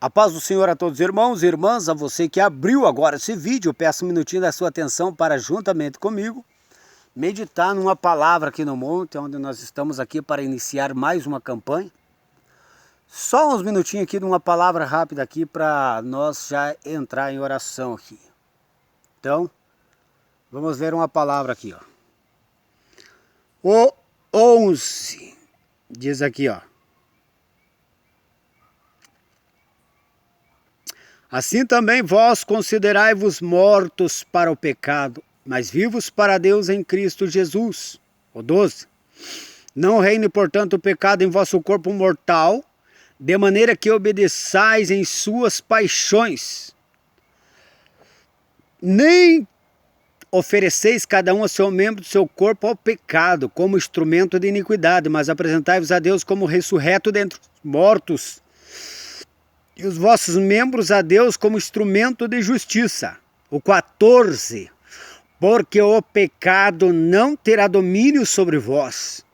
A paz do Senhor a todos os irmãos e irmãs, a você que abriu agora esse vídeo, eu peço um minutinho da sua atenção para, juntamente comigo, meditar numa palavra aqui no monte, onde nós estamos aqui para iniciar mais uma campanha. Só uns minutinhos aqui de uma palavra rápida aqui para nós já entrar em oração aqui. Então, vamos ler uma palavra aqui, ó. O 11, diz aqui, ó. Assim também vós considerai-vos mortos para o pecado, mas vivos para Deus em Cristo Jesus. O 12. Não reine, portanto, o pecado em vosso corpo mortal, de maneira que obedeçais em suas paixões. Nem ofereceis cada um a seu membro do seu corpo ao pecado, como instrumento de iniquidade, mas apresentai-vos a Deus como ressurreto dentre os mortos, e os vossos membros a Deus como instrumento de justiça. O 14. Porque o pecado não terá domínio sobre vós,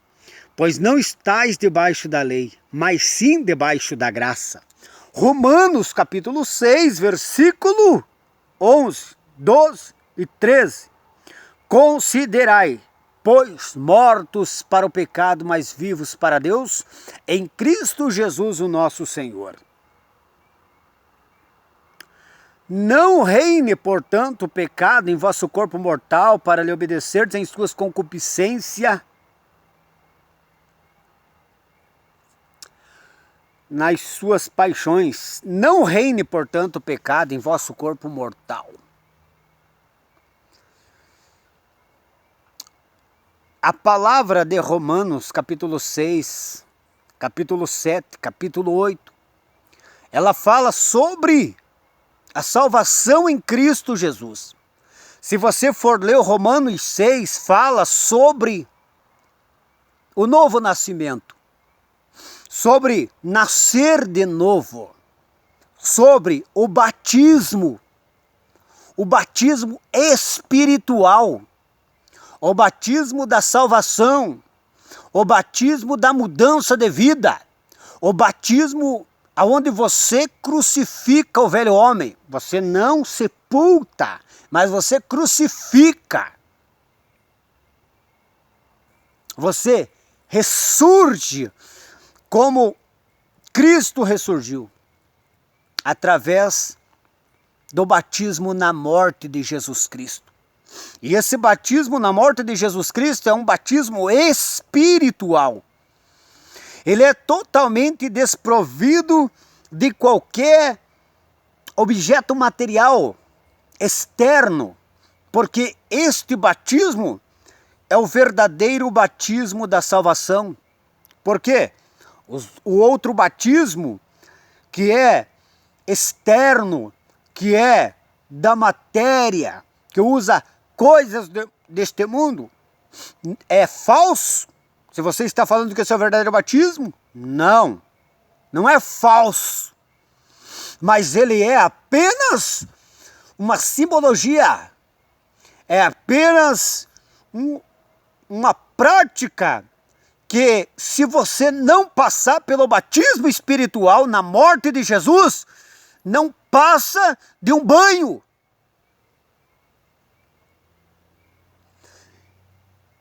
pois não estáis debaixo da lei, mas sim debaixo da graça. Romanos capítulo 6, versículo 11, 12 e 13. Considerai, pois, mortos para o pecado, mas vivos para Deus, em Cristo Jesus o nosso Senhor. Não reine, portanto, o pecado em vosso corpo mortal, para lhe obedecerdes em suas concupiscências, nas suas paixões. Não reine, portanto, o pecado em vosso corpo mortal. A palavra de Romanos, capítulo 6, capítulo 7, capítulo 8, ela fala sobre a salvação em Cristo Jesus. Se você for ler o Romanos 6, fala sobre o novo nascimento, sobre nascer de novo, sobre o batismo espiritual, o batismo da salvação, o batismo da mudança de vida, o batismo aonde você crucifica o velho homem. Você não sepulta, mas você crucifica. Você ressurge como Cristo ressurgiu, através do batismo na morte de Jesus Cristo. E esse batismo na morte de Jesus Cristo é um batismo espiritual. Ele é totalmente desprovido de qualquer objeto material externo, porque este batismo é o verdadeiro batismo da salvação. Por quê? O outro batismo, que é externo, que é da matéria, que usa coisas deste mundo, é falso. Se você está falando que esse é o verdadeiro batismo, não é falso, mas ele é apenas uma simbologia, é apenas uma prática que, se você não passar pelo batismo espiritual na morte de Jesus, não passa de um banho.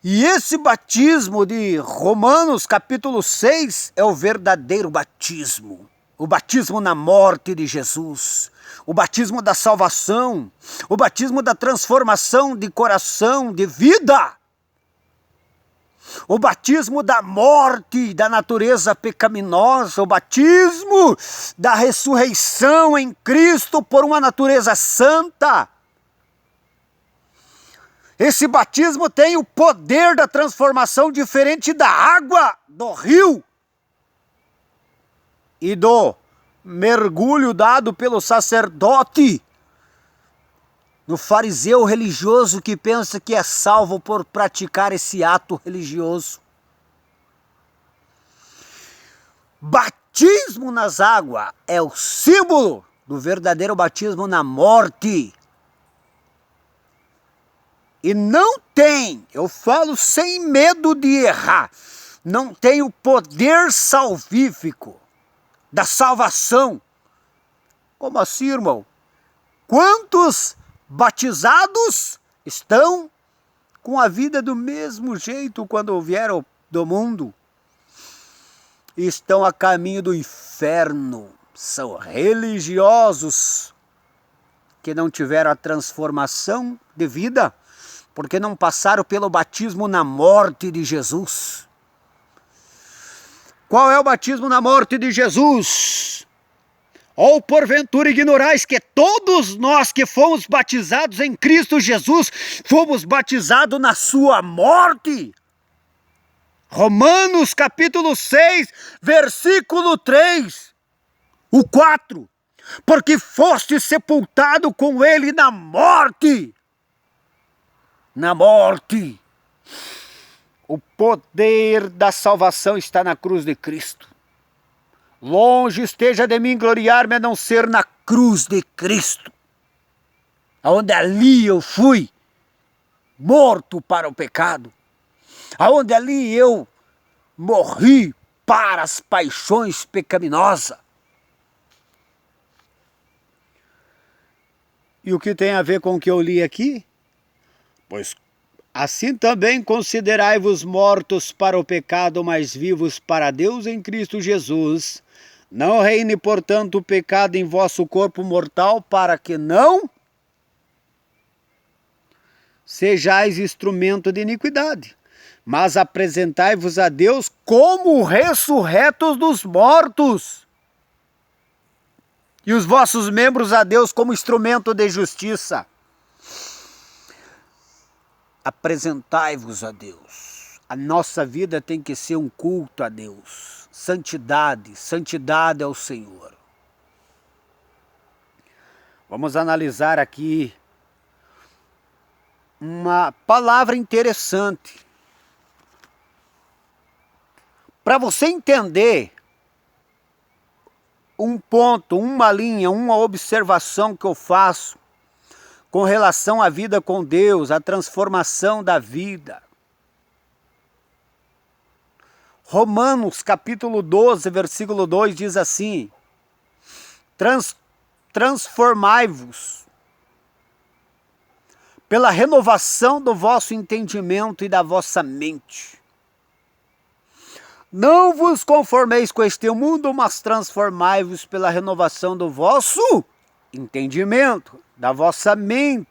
E esse batismo de Romanos capítulo 6 é o verdadeiro batismo. O batismo na morte de Jesus. O batismo da salvação. O batismo da transformação de coração, de vida. O batismo da morte da natureza pecaminosa. O batismo da ressurreição em Cristo por uma natureza santa. Esse batismo tem o poder da transformação diferente da água do rio e do mergulho dado pelo sacerdote no fariseu religioso que pensa que é salvo por praticar esse ato religioso. Batismo nas águas é o símbolo do verdadeiro batismo na morte. E não tem, eu falo sem medo de errar, não tem o poder salvífico da salvação Como assim, irmão? Quantos batizados estão com a vida do mesmo jeito quando vieram do mundo? Estão a caminho do inferno. São religiosos que não tiveram a transformação de vida, porque não passaram pelo batismo na morte de Jesus. Qual é o batismo na morte de Jesus? Ou porventura ignorais que todos nós que fomos batizados em Cristo Jesus, fomos batizados na sua morte? Romanos capítulo 6, versículo 3, o 4. Porque foste sepultado com ele na morte. Na morte. O poder da salvação está na cruz de Cristo. Longe esteja de mim gloriar-me a não ser na cruz de Cristo. Onde ali eu fui morto para o pecado. Aonde ali eu morri para as paixões pecaminosas. E o que tem a ver com o que eu li aqui? Pois assim também considerai-vos mortos para o pecado, mas vivos para Deus em Cristo Jesus. Não reine, portanto, o pecado em vosso corpo mortal, para que não sejais instrumento de iniquidade. Mas apresentai-vos a Deus como ressurretos dos mortos, e os vossos membros a Deus como instrumento de justiça. Apresentai-vos a Deus. A nossa vida tem que ser um culto a Deus. Santidade, santidade ao Senhor. Vamos analisar aqui uma palavra interessante. Para você entender um ponto, uma linha, uma observação que eu faço com relação à vida com Deus, a transformação da vida. Romanos capítulo 12, versículo 2 diz assim: transformai-vos pela renovação do vosso entendimento e da vossa mente. Não vos conformeis com este mundo, mas transformai-vos pela renovação do vosso entendimento, da vossa mente.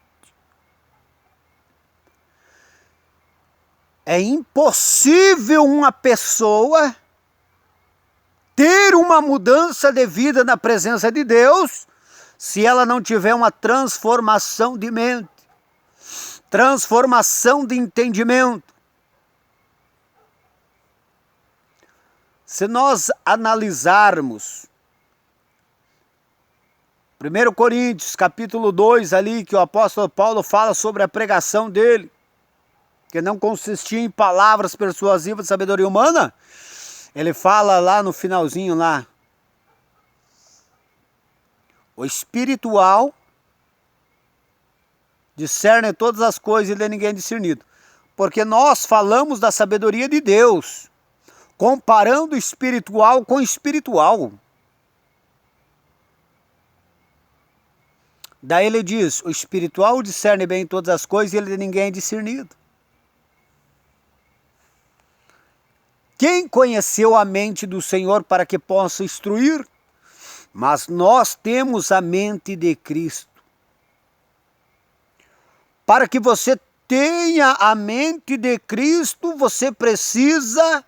É impossível uma pessoa ter uma mudança de vida na presença de Deus se ela não tiver uma transformação de mente, transformação de entendimento. Se nós analisarmos 1 Coríntios capítulo 2 ali, que o apóstolo Paulo fala sobre a pregação dele, que não consistia em palavras persuasivas de sabedoria humana, ele fala lá no finalzinho lá: o espiritual discerne todas as coisas e de ninguém é discernido. Porque nós falamos da sabedoria de Deus, comparando espiritual com espiritual. Daí ele diz: o espiritual discerne bem todas as coisas e ele de ninguém é discernido. Quem conheceu a mente do Senhor para que possa instruir? Mas nós temos a mente de Cristo. Para que você tenha a mente de Cristo, você precisa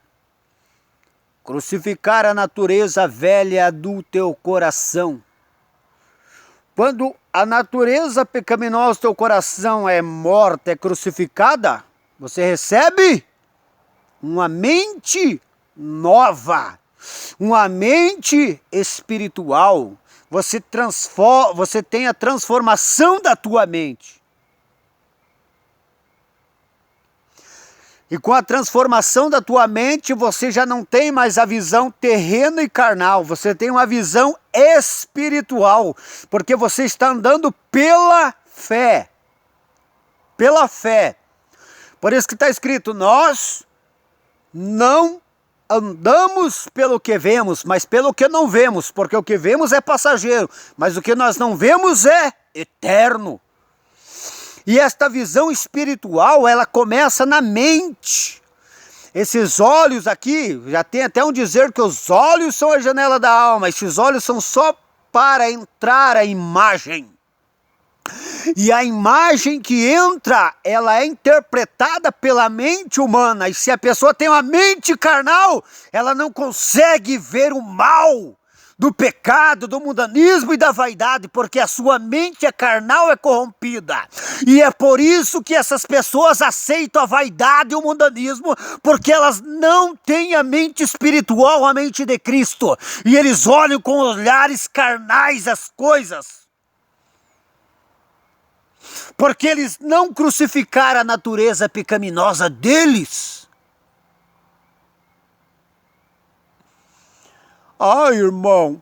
crucificar a natureza velha do teu coração. Quando a natureza pecaminosa do teu coração é morta, é crucificada, você recebe uma mente nova, uma mente espiritual. Você tem a transformação da tua mente. E com a transformação da tua mente, você já não tem mais a visão terrena e carnal. Você tem uma visão espiritual. Porque você está andando pela fé. Pela fé. Por isso que está escrito: nós não andamos pelo que vemos, mas pelo que não vemos, porque o que vemos é passageiro, mas o que nós não vemos é eterno. E esta visão espiritual, ela começa na mente. Esses olhos aqui, já tem até um dizer que os olhos são a janela da alma. Esses olhos são só para entrar a imagem. E a imagem que entra, ela é interpretada pela mente humana. E se a pessoa tem uma mente carnal, ela não consegue ver o mal do pecado, do mundanismo e da vaidade, porque a sua mente é carnal, é corrompida. E é por isso que essas pessoas aceitam a vaidade e o mundanismo, porque elas não têm a mente espiritual, a mente de Cristo. E eles olham com olhares carnais as coisas. Porque eles não crucificaram a natureza pecaminosa deles. Ah, irmão,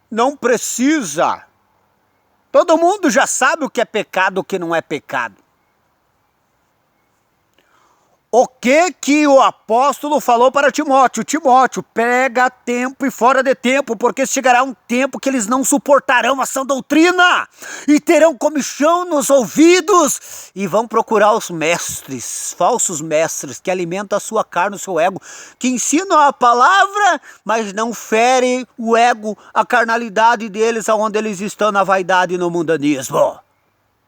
não precisa. Todo mundo já sabe o que é pecado e o que não é pecado. O que o apóstolo falou para Timóteo? Timóteo, pega tempo e fora de tempo, porque chegará um tempo que eles não suportarão a sã doutrina, e terão comichão nos ouvidos, e vão procurar os mestres, falsos mestres, que alimentam a sua carne, o seu ego, que ensinam a palavra, mas não ferem o ego, a carnalidade deles, aonde eles estão na vaidade e no mundanismo.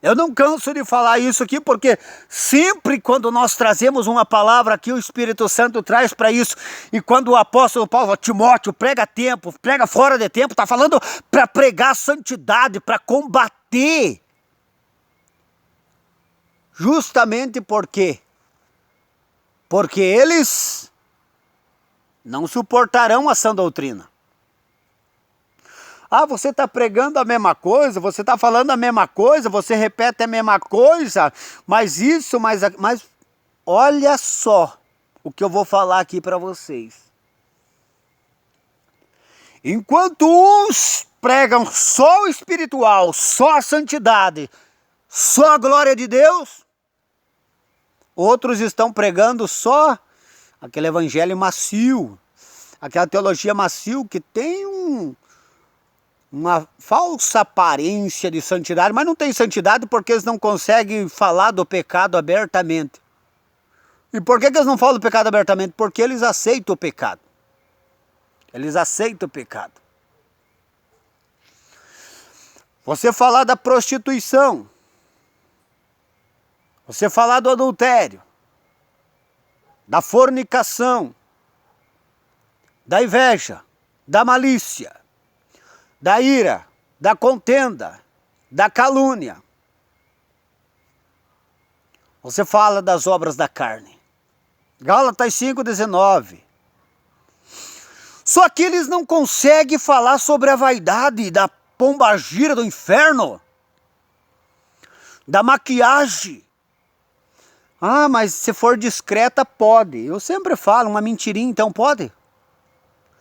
Eu não canso de falar isso aqui, porque sempre quando nós trazemos uma palavra aqui, o Espírito Santo traz para isso. E quando o apóstolo Paulo fala, Timóteo, prega tempo, prega fora de tempo, está falando para pregar santidade, para combater. Justamente por quê? Porque eles não suportarão a sã doutrina. Ah, você está pregando a mesma coisa, você está falando a mesma coisa, você repete a mesma coisa, mas olha só o que eu vou falar aqui para vocês. Enquanto uns pregam só o espiritual, só a santidade, só a glória de Deus, outros estão pregando só aquele evangelho macio, aquela teologia macio que tem uma falsa aparência de santidade, mas não tem santidade porque eles não conseguem falar do pecado abertamente. E por que eles não falam do pecado abertamente? Porque eles aceitam o pecado. Eles aceitam o pecado. Você falar da prostituição, você falar do adultério, da fornicação, da inveja, da malícia, da ira, da contenda, da calúnia. Você fala das obras da carne. Gálatas 5,19. Só que eles não conseguem falar sobre a vaidade da pombagira do inferno, da maquiagem. Ah, mas se for discreta, pode. Eu sempre falo, uma mentirinha, então pode?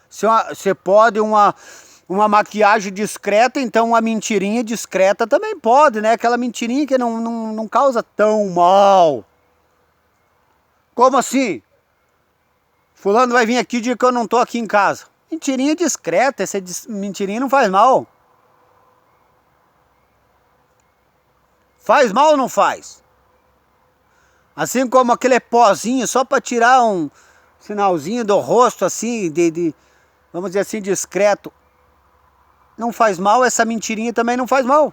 Se pode uma maquiagem discreta, então uma mentirinha discreta também pode, né? Aquela mentirinha que não causa tão mal. Como assim? Fulano vai vir aqui e dizer que eu não estou aqui em casa. Mentirinha discreta, essa mentirinha não faz mal. Faz mal ou não faz? Assim como aquele pozinho só para tirar um sinalzinho do rosto assim, vamos dizer assim, discreto. Não faz mal, essa mentirinha também não faz mal.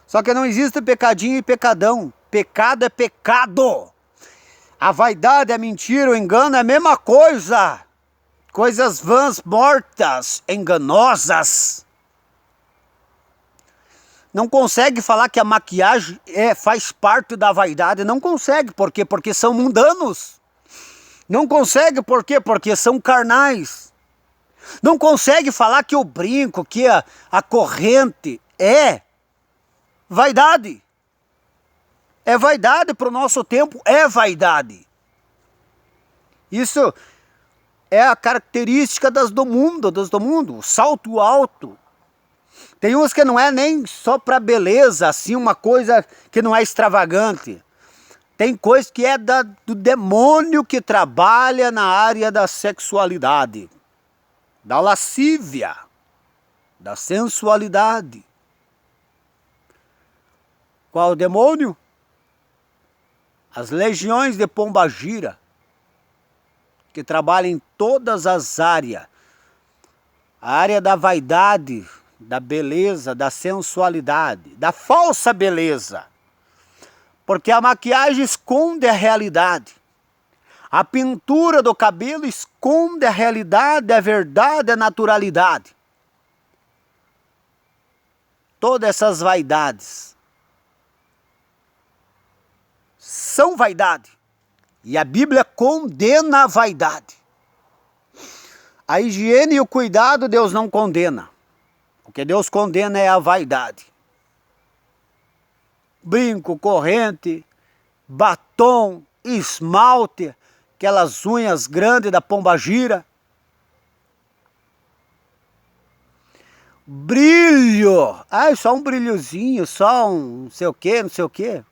Só que não existe pecadinho e pecadão. Pecado é pecado. A vaidade, a mentira, o engano é a mesma coisa. Coisas vãs, mortas, enganosas. Não consegue falar que a maquiagem faz parte da vaidade. Não consegue. Por quê? Porque são mundanos. Não consegue por quê? Porque são carnais. Não consegue falar que o brinco, que a corrente é vaidade. É vaidade para o nosso tempo, é vaidade. Isso é a característica das do mundo, o salto alto. Tem uns que não é nem só para beleza, assim, uma coisa que não é extravagante. Tem coisa que é do demônio que trabalha na área da sexualidade, da lascívia, da sensualidade. Qual o demônio? As legiões de pombagira, que trabalham em todas as áreas. A área da vaidade, da beleza, da sensualidade, da falsa beleza. Porque a maquiagem esconde a realidade. A pintura do cabelo esconde a realidade, a verdade, a naturalidade. Todas essas vaidades são vaidade. E a Bíblia condena a vaidade. A higiene e o cuidado Deus não condena. O que Deus condena é a vaidade. Brinco, corrente, batom, esmalte, aquelas unhas grandes da pombagira. Brilho! Ah, só um brilhozinho, só um não sei o quê, não sei o quê.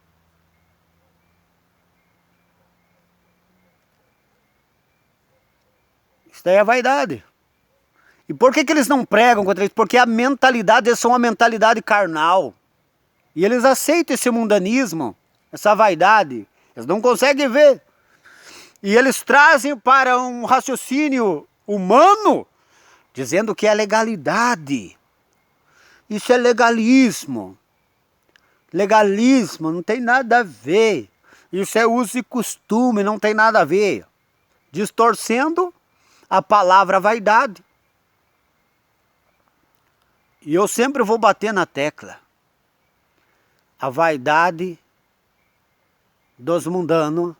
Isso daí é vaidade. E por que eles não pregam contra isso? Porque a mentalidade, eles são uma mentalidade carnal. E eles aceitam esse mundanismo, essa vaidade. Eles não conseguem ver. E eles trazem para um raciocínio humano, dizendo que é legalidade. Isso é legalismo. Legalismo não tem nada a ver. Isso é uso e costume, não tem nada a ver. Distorcendo a palavra vaidade. E eu sempre vou bater na tecla. A vaidade dos mundanos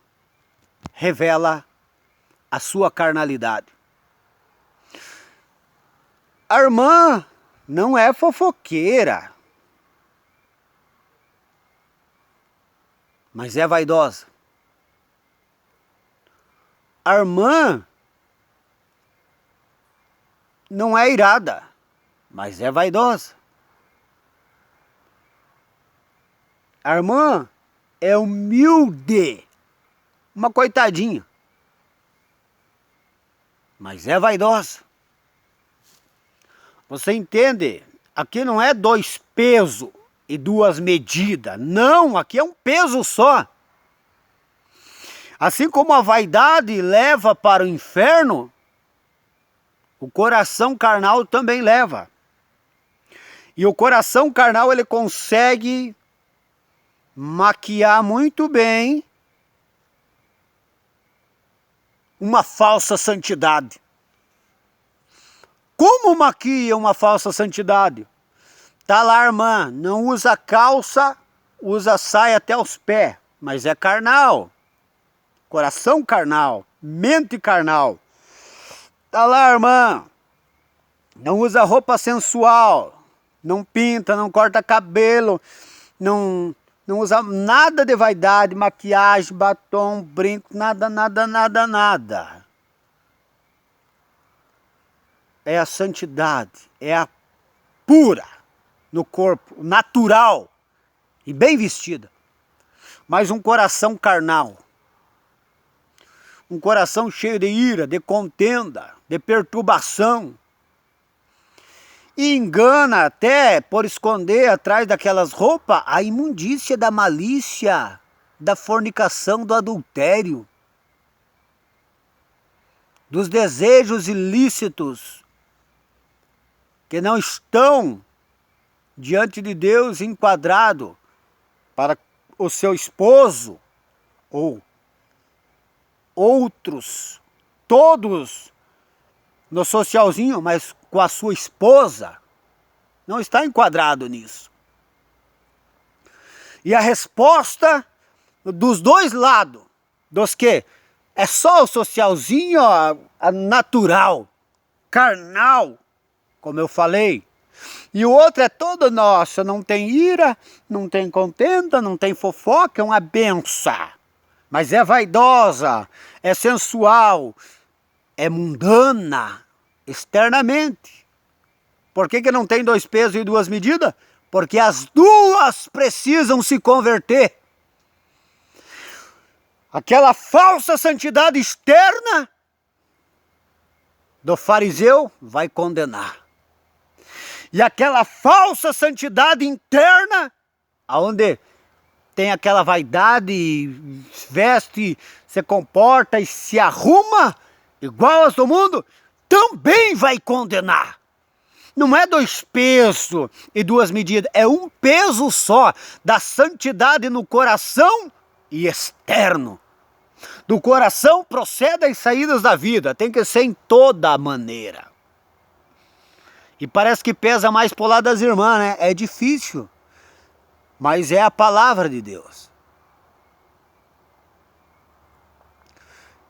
revela a sua carnalidade. A irmã não é fofoqueira, mas é vaidosa. A irmã não é irada, mas é vaidosa. A irmã é humilde, uma coitadinha, mas é vaidosa. Você entende? Aqui não é 2 pesos e 2 medidas. Não, aqui é um peso só. Assim como a vaidade leva para o inferno, o coração carnal também leva. E o coração carnal ele consegue maquiar muito bem uma falsa santidade. Como maquia uma falsa santidade? Tá lá a irmã, não usa calça, usa saia até os pés, mas é carnal. Coração carnal, mente carnal. Tá lá a irmã, não usa roupa sensual, não pinta, não corta cabelo, não usa nada de vaidade, maquiagem, batom, brinco, nada. É a santidade, é a pura no corpo, natural e bem vestida. Mas um coração carnal, um coração cheio de ira, de contenda, de perturbação. E engana até por esconder atrás daquelas roupas a imundícia da malícia, da fornicação, do adultério, dos desejos ilícitos que não estão diante de Deus enquadrado para o seu esposo ou outros, todos no socialzinho, mas com a sua esposa, não está enquadrado nisso. E a resposta dos dois lados, dos que é só o socialzinho, a natural, carnal, como eu falei, e o outro é todo nosso, não tem ira, não tem contenda, não tem fofoca, é uma benção. Mas é vaidosa, é sensual, é mundana, externamente. Por que não tem 2 pesos e 2 medidas? Porque as duas precisam se converter. Aquela falsa santidade externa do fariseu vai condenar. E aquela falsa santidade interna, aonde tem aquela vaidade, veste, se comporta e se arruma igual as do mundo, também vai condenar. Não é 2 pesos e 2 medidas, é 1 peso só da santidade no coração e externo. Do coração procede as saídas da vida, tem que ser em toda maneira. E parece que pesa mais pro lado das irmãs, né? É difícil, mas é a palavra de Deus.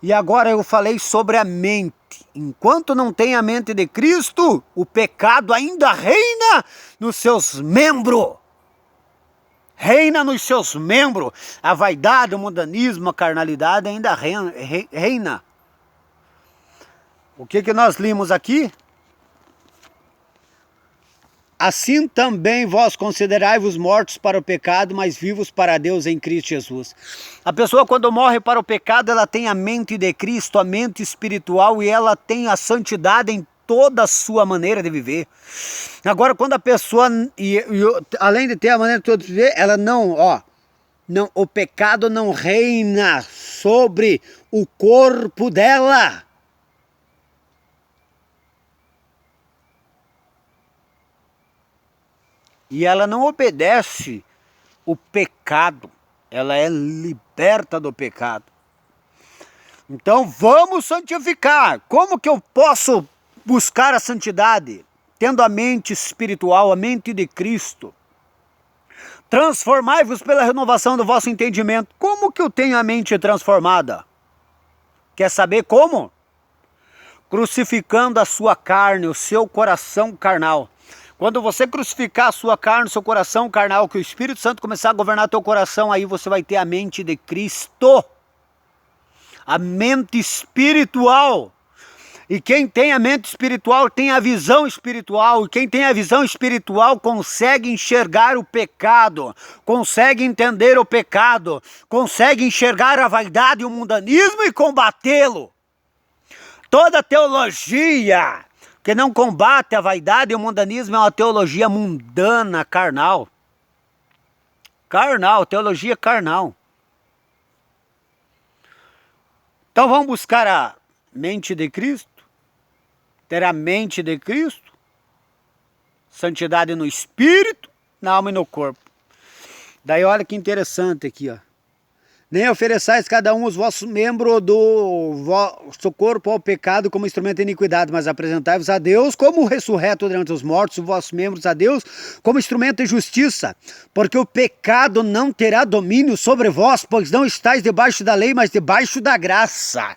E agora eu falei sobre a mente. Enquanto não tem a mente de Cristo, o pecado ainda reina nos seus membros. Reina nos seus membros. A vaidade, o mundanismo, a carnalidade ainda reina. O que nós limos aqui? Assim também vós considerai-vos mortos para o pecado, mas vivos para Deus em Cristo Jesus. A pessoa quando morre para o pecado, ela tem a mente de Cristo, a mente espiritual, e ela tem a santidade em toda a sua maneira de viver. Agora quando a pessoa, além de ter a maneira de viver, ela não, o pecado não reina sobre o corpo dela. E ela não obedece o pecado, ela é liberta do pecado. Então vamos santificar. Como que eu posso buscar a santidade? Tendo a mente espiritual, a mente de Cristo. Transformai-vos pela renovação do vosso entendimento. Como que eu tenho a mente transformada? Quer saber como? Crucificando a sua carne, o seu coração carnal. Quando você crucificar a sua carne, o seu coração carnal, que o Espírito Santo começar a governar teu coração, aí você vai ter a mente de Cristo. A mente espiritual. E quem tem a mente espiritual tem a visão espiritual. E quem tem a visão espiritual consegue enxergar o pecado, consegue entender o pecado, consegue enxergar a vaidade e o mundanismo e combatê-lo. Toda teologia que não combate a vaidade e o mundanismo é uma teologia mundana, carnal. Carnal, teologia carnal. Então vamos buscar a mente de Cristo, ter a mente de Cristo, santidade no espírito, na alma e no corpo. Daí olha que interessante aqui, ó. Nem ofereçais cada um os vossos membros do vosso corpo ao pecado como instrumento de iniquidade, mas apresentai-vos a Deus como ressurreto dentre os mortos, os vossos membros a Deus como instrumento de justiça, porque o pecado não terá domínio sobre vós, pois não estáis debaixo da lei, mas debaixo da graça.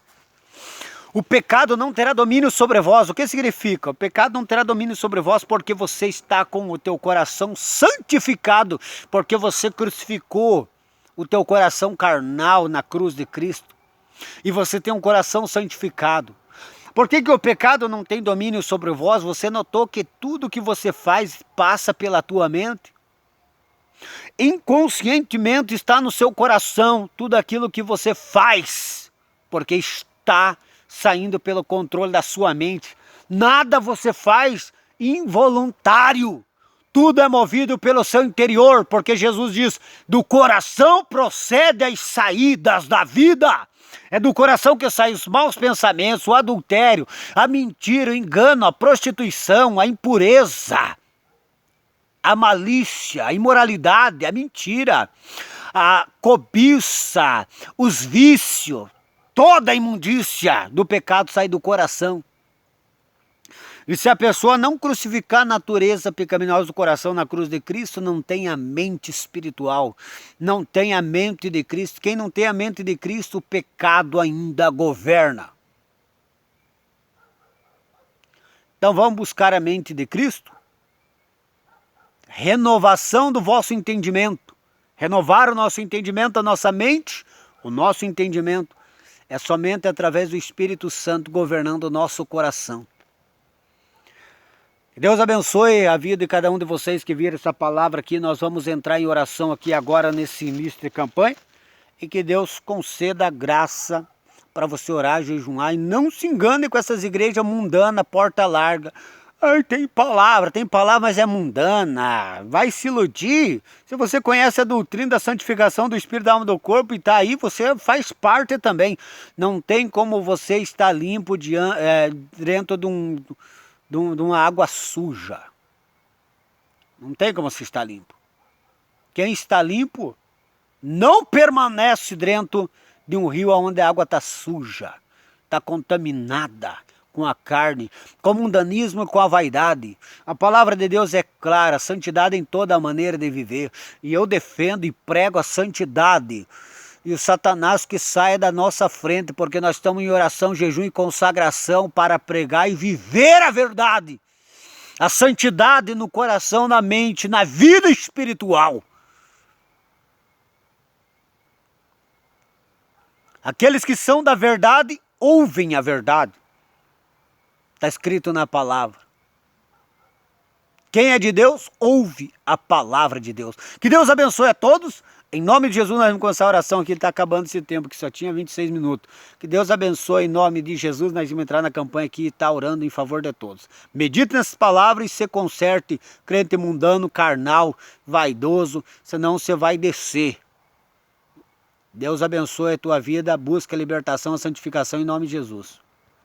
O pecado não terá domínio sobre vós. O que significa? O pecado não terá domínio sobre vós porque você está com o teu coração santificado, porque você crucificou o teu coração carnal na cruz de Cristo. E você tem um coração santificado. Por que o pecado não tem domínio sobre vós? Você notou que tudo que você faz passa pela tua mente? Inconscientemente está no seu coração tudo aquilo que você faz, porque está saindo pelo controle da sua mente. Nada você faz involuntário. Tudo é movido pelo seu interior, porque Jesus diz, do coração procede as saídas da vida. É do coração que saem os maus pensamentos, o adultério, a mentira, o engano, a prostituição, a impureza, a malícia, a imoralidade, a mentira, a cobiça, os vícios, toda a imundícia do pecado sai do coração. E se a pessoa não crucificar a natureza pecaminosa do coração na cruz de Cristo, não tem a mente espiritual, não tem a mente de Cristo. Quem não tem a mente de Cristo, o pecado ainda governa. Então vamos buscar a mente de Cristo? Renovação do vosso entendimento. Renovar o nosso entendimento, a nossa mente, o nosso entendimento é somente através do Espírito Santo governando o nosso coração. Que Deus abençoe a vida de cada um de vocês que viram essa palavra aqui. Nós vamos entrar em oração aqui agora nesse início de campanha. E que Deus conceda a graça para você orar, jejuar. E não se engane com essas igrejas mundanas, porta larga. Ai, tem palavra, mas é mundana. Vai se iludir. Se você conhece a doutrina da santificação do espírito, da alma e do corpo e está aí, você faz parte também. Não tem como você estar limpo dentro de uma água suja. Não tem como você estar limpo. Quem está limpo não permanece dentro de um rio onde a água está suja, está contaminada com a carne, com o mundanismo e com a vaidade. A palavra de Deus é clara, santidade em toda a maneira de viver. E eu defendo e prego a santidade. E o Satanás que saia da nossa frente, porque nós estamos em oração, jejum e consagração para pregar e viver a verdade. A santidade no coração, na mente, na vida espiritual. Aqueles que são da verdade, ouvem a verdade. Está escrito na palavra. Quem é de Deus, ouve a palavra de Deus. Que Deus abençoe a todos. Em nome de Jesus, nós vamos começar a oração aqui. Está acabando esse tempo, que só tinha 26 minutos. Que Deus abençoe em nome de Jesus. Nós vamos entrar na campanha aqui e está orando em favor de todos. Medite nessas palavras e se conserte, crente mundano, carnal, vaidoso. Senão você vai descer. Deus abençoe a tua vida. Busca a libertação, a santificação em nome de Jesus.